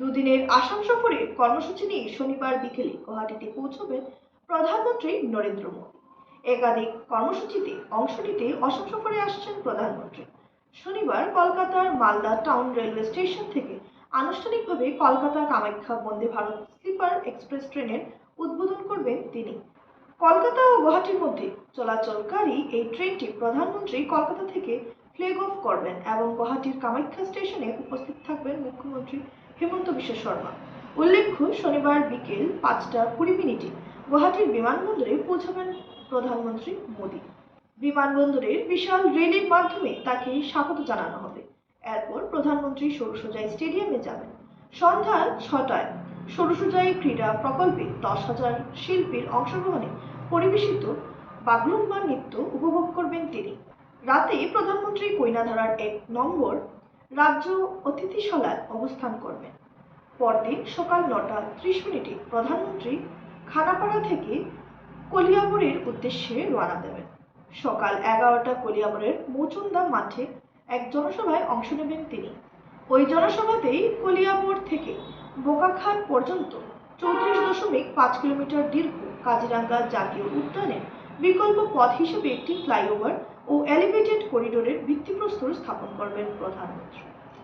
দুদিনের আসাম সফরের কর্মসূচি নিয়ে শনিবার বিকেলে গুয়াহাটিতে পৌঁছবেন প্রধানমন্ত্রী নরেন্দ্র মোদী। একাধিক কর্মসূচিতে অংশ নিতে অসম সফরে আসছেন প্রধানমন্ত্রী। শনিবার কলকাতার মালদা টাউন রেলওয়ে স্টেশন থেকে আনুষ্ঠানিকভাবে কলকাতা কামাখ্যা বন্দে ভারত স্লিপার এক্সপ্রেস ট্রেনের উদ্বোধন করবেন তিনি। কলকাতা ও গুয়াহাটির মধ্যে চলাচলকারী এই ট্রেনটি প্রধানমন্ত্রী কলকাতা থেকে ফ্ল্যাগ অফ করবেন এবং গুয়াহাটির কামাখ্যা স্টেশনে উপস্থিত থাকবেন মুখ্যমন্ত্রী হেমন্ত বিশ্ব শর্মা। উল্লেখ্য, শনিবার বিকেল 5:20 গুয়াহাটির বিমানবন্দরে পৌঁছাবেন প্রধানমন্ত্রী মোদী। বিমানবন্দরের বিশাল রেলের মাধ্যমে তাকে স্বাগত জানানো হবে। এরপর প্রধানমন্ত্রী সরুসজাই স্টেডিয়ামে যাবেন। সন্ধ্যা 6টায় সরুসজাই ক্রীড়া প্রকল্পে 10,000 শিল্পীর অংশগ্রহণে পরিবেশিত বাগরুম্বা নৃত্য উপভোগ করবেন তিনি। রাতে প্রধানমন্ত্রী কইনাধারার 1 নম্বর রাজ্য অতিথিশালায় অবস্থান করবেন। পরদিন সকাল 9:30 প্রধানমন্ত্রী খানাপাড়া থেকে কলিয়াবরের উদ্দেশ্যে রওনা দেবেন। সকাল 11টা কলিয়াবরের মৌচুন্দা মাঠে এক জনসভায় অংশ নেবেন তিনি। ওই জনসভাতেই কলিয়াবর থেকে বোকাখাত পর্যন্ত 34.5 কিলোমিটার দীর্ঘ কাজিরাঙ্গা জাতীয় উদ্যানের বিকল্প পথ হিসেবে একটি ফ্লাইওভার ও এলিভেটেড করিডোরের ভিত্তিপ্রস্তর স্থাপন করবেন প্রধানমন্ত্রী।